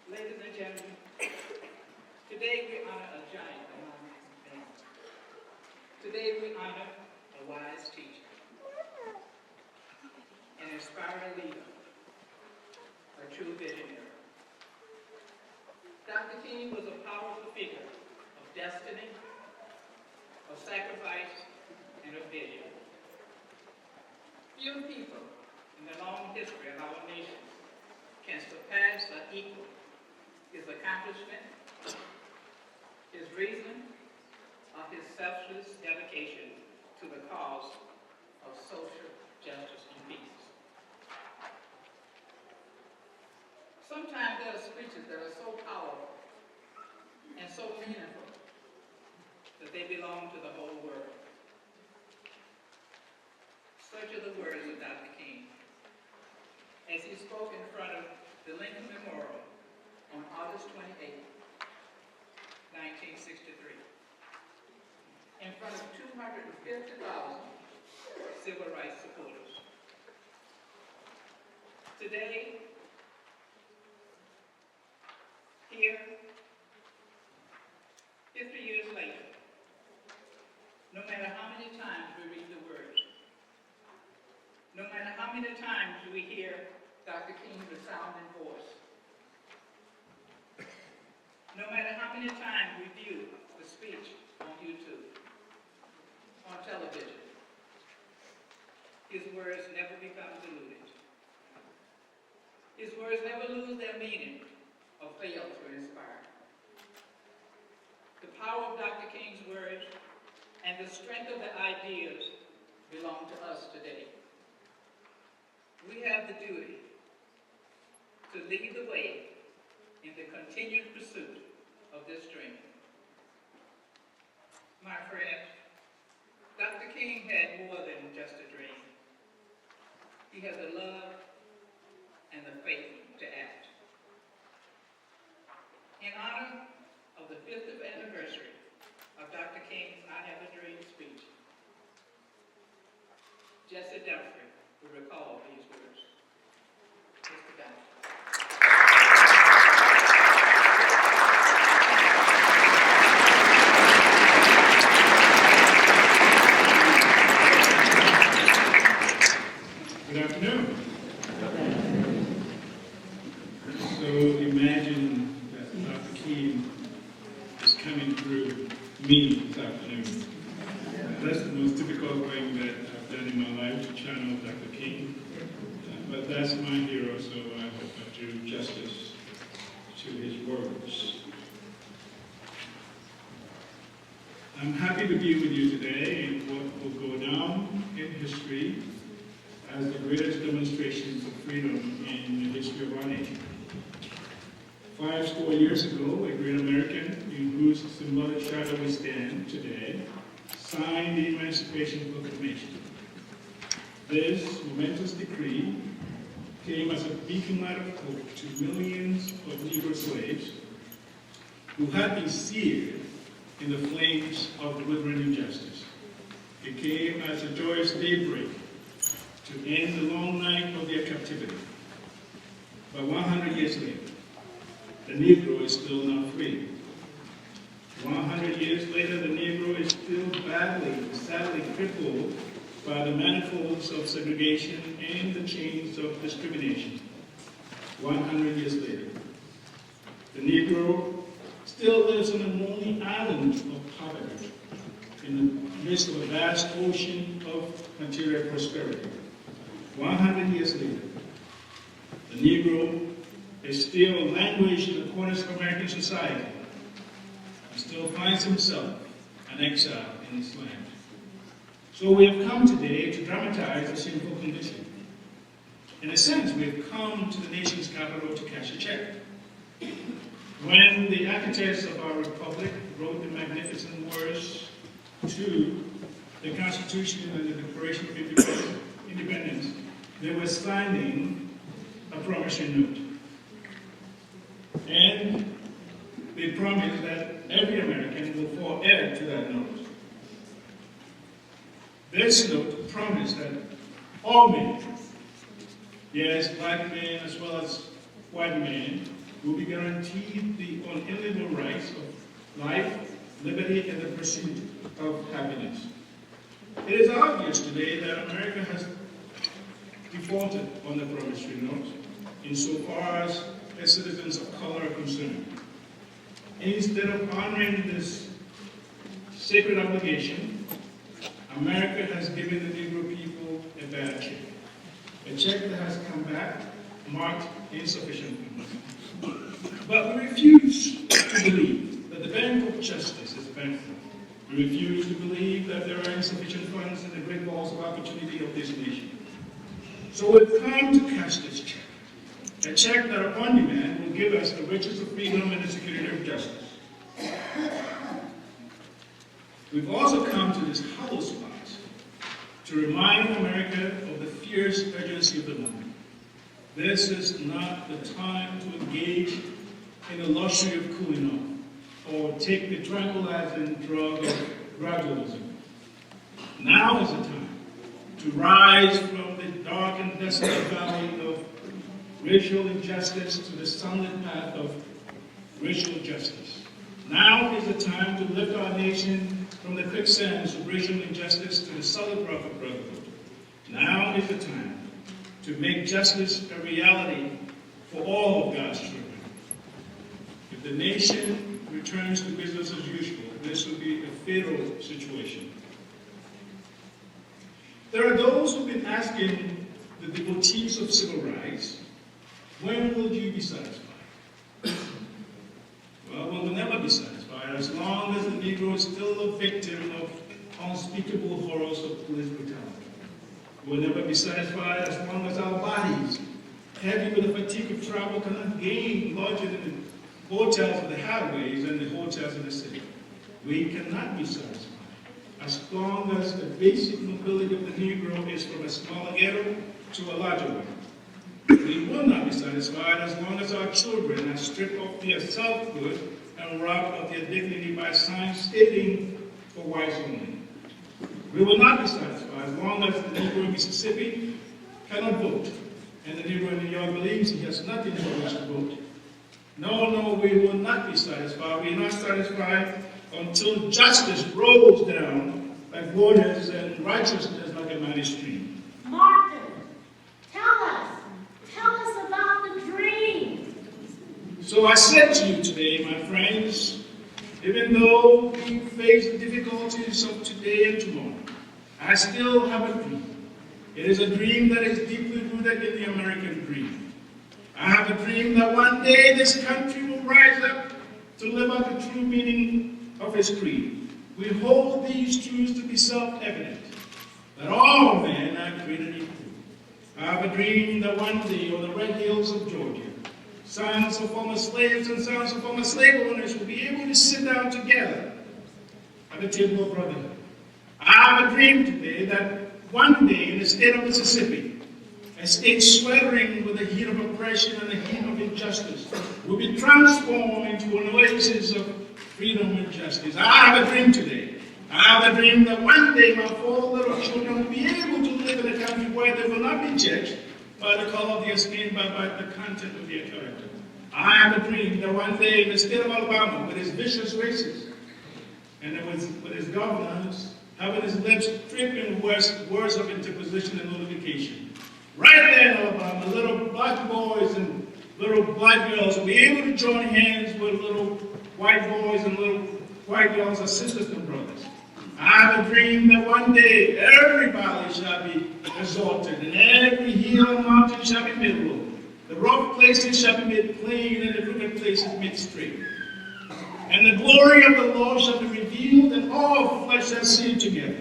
Ladies and gentlemen, today we honor a giant among men. Today we honor a wise teacher, an inspiring leader, a true visionary. Dr. King was a powerful figure of destiny, of sacrifice, and of vision. Few people in the long history of our nation can surpass or equal his accomplishment, his reason, or his selfless dedication to the cause of social justice and peace. Sometimes there are speeches that are so powerful and so meaningful that they belong to the whole world. Such are the words of Dr. King as he spoke in front of the Lincoln Memorial on August 28, 1963, in front of 250,000 civil rights supporters. Today, here, 50 years later, no matter how many times we read the words, no matter how many times we hear Dr. King's resounding voice, no matter how many times we view the speech on YouTube, on television, his words never become diluted. His words never lose their meaning or fail to inspire. The power of Dr. King's words and the strength of the ideas belong to us today. We have the duty to lead the way in the continued pursuit of this dream. My friends, Dr. King had more than just a dream. He had the love and the faith to act. In honor of the 50th anniversary of Dr. King's I Have a Dream speech, Jesse Dunphy will recall these words. Mr. Dunphy. Good afternoon. So imagine that Dr. King is coming through me this afternoon. That's the most difficult thing that I've done in my life, to channel Dr. King. But that's my hero, so I hope I do justice to his words. I'm happy to be with you today in what will go down in history as the greatest demonstrations of freedom in the history of our nation. 50 years ago, a great American, in whose symbolic shadow we stand today, signed the Emancipation Proclamation. This momentous decree came as a beacon light of hope to millions of Negro slaves who had been seared in the flames of delivering injustice. It came as a joyous daybreak to end the long night of their captivity. But 100 years later, the Negro is still not free. 100 years later, the Negro is still badly, sadly crippled by the manifolds of segregation and the chains of discrimination. 100 years later, the Negro still lives on a lonely island of poverty in the midst of a vast ocean of material prosperity. 100 years later, the Negro is still languished in the corners of American society and still finds himself an exile in his land. So we have come today to dramatize the sinful condition. In a sense, we have come to the nation's capital to cash a check. When the architects of our republic wrote the magnificent words to the Constitution and the Declaration of Independence, they were signing a promissory note. And they promised that every American will fall heir to that note. This note promised that all men, yes, black men as well as white men, will be guaranteed the unalienable rights of life, liberty, and the pursuit of happiness. It is obvious today that America has defaulted on the promissory note insofar as its citizens of color are concerned. Instead of honoring this sacred obligation, America has given the Negro people a bad check. A check that has come back marked insufficient funds. But we refuse to believe that the Bank of Justice is bankrupt. We refuse to believe that there are insufficient funds in the great walls of opportunity of this nation. So we've come to cash this check. A check that upon demand will give us the riches of freedom and the security of justice. We've also come to this hollow spot to remind America of the fierce urgency of the moment. This is not the time to engage in the luxury of cooling off or take the tranquilizing drug of gradualism. Now is the time to rise from the dark and desolate valley of racial injustice to the sunlit path of racial justice. Now is the time to lift our nation from the quicksands of racial injustice to the solid rock of brotherhood. Now is the time to make justice a reality for all of God's children. If the nation returns to business as usual, this will be a fatal situation. There are those who've been asking the devotees of civil rights, when will you be satisfied? Well, we will never be satisfied as long as the Negro is still a victim of unspeakable horrors of police brutality. We will never be satisfied as long as our bodies, heavy with the fatigue of travel, cannot gain lodging in the hotels of the highways and the hotels of the city. We cannot be satisfied as long as the basic mobility of the Negro is from a smaller ghetto to a larger one. We will not be satisfied as long as our children are stripped of their selfhood and robbed of their dignity by signs stating for whites only. We will not be satisfied as long as the Negro in Mississippi cannot vote, and the Negro in New York believes he has nothing for which to vote. No, we will not be satisfied. We are not satisfied until justice rolls down like waters and righteousness like a mighty stream. Martin, tell us about the dream. So I said to you today, my friends, even though we face the difficulties of today and tomorrow, I still have a dream. It is a dream that is deeply rooted in the American dream. I have a dream that one day this country will rise up to live out the true meaning of its creed. We hold these truths to be self-evident, that all men are created equal. I have a dream that one day on the red hills of Georgia, sons of former slaves and sons of former slave owners will be able to sit down together at the table of brotherhood. I have a dream today that one day in the state of Mississippi, a state sweltering with the heat of oppression and the heat of injustice, will be transformed into an oasis of freedom and justice. I have a dream today. I have a dream that one day my 4 little children will be able to live in a country where they will not be judged by the color of their skin, but by the content of their character. I have a dream that one day in the state of Alabama, with its vicious racists, and with its governors having his lips dripping words of interposition and notification, right there in Alabama, little black boys and little black girls will be able to join hands with little white boys and little white girls as sisters and brothers. I have a dream that one day every valley shall be exalted, and every hill and mountain shall be made low. The rough places shall be made plain, and the crooked places made straight. And the glory of the Lord shall be revealed, and all flesh shall see it together.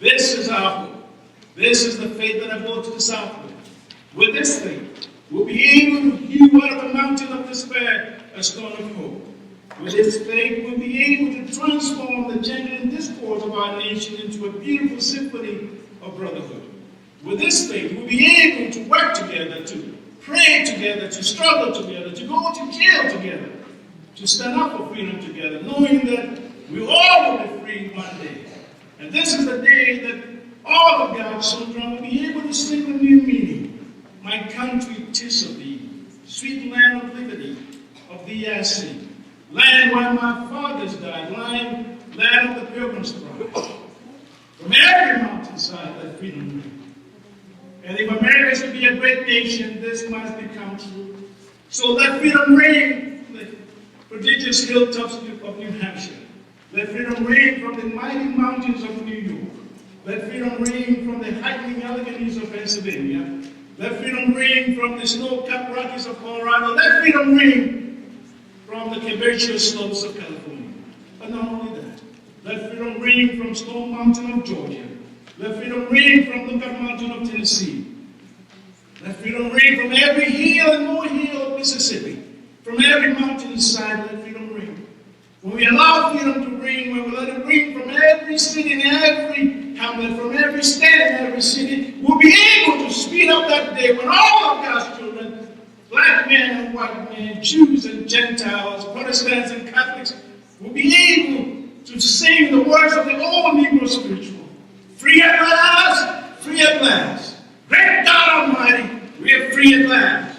This is our hope. This is the faith that I brought to the south with. With this faith, we'll be able to hew out of the mountain of despair a stone of hope. With this faith, we'll be able to transform the jangling discords of our nation into a beautiful symphony of brotherhood. With this faith, we'll be able to work together, to pray together, to struggle together, to go to jail together, to stand up for freedom together, knowing that we all will be free one day. And this is the day that all of God's children will be able to sing a new meaning I sing. Land where my fathers died, land of the Pilgrim's pride. From every mountainside, let freedom ring. And if America is to be a great nation, this must become true. So let freedom ring from the prodigious hilltops of New Hampshire. Let freedom ring from the mighty mountains of New York. Let freedom ring from the hiking Alleghenies of Pennsylvania. Let freedom ring from the snow-capped Rockies of Colorado. Let freedom ring from the Quebecois slopes of California. But not only that, let freedom ring from Stone Mountain of Georgia. Let freedom ring from Lookout Mountain of Tennessee. Let freedom ring from every hill and molehill of Mississippi. From every mountainside, let freedom ring. When we allow freedom to ring, when we let it ring from every city and every hamlet, from every state and every city, we'll be able to speed up that day when all of God's children, black men and white men, Jews and Gentiles, Protestants and Catholics, will be able to sing the words of the old Negro spiritual. Free at last, free at last. Great God Almighty, we are free at last.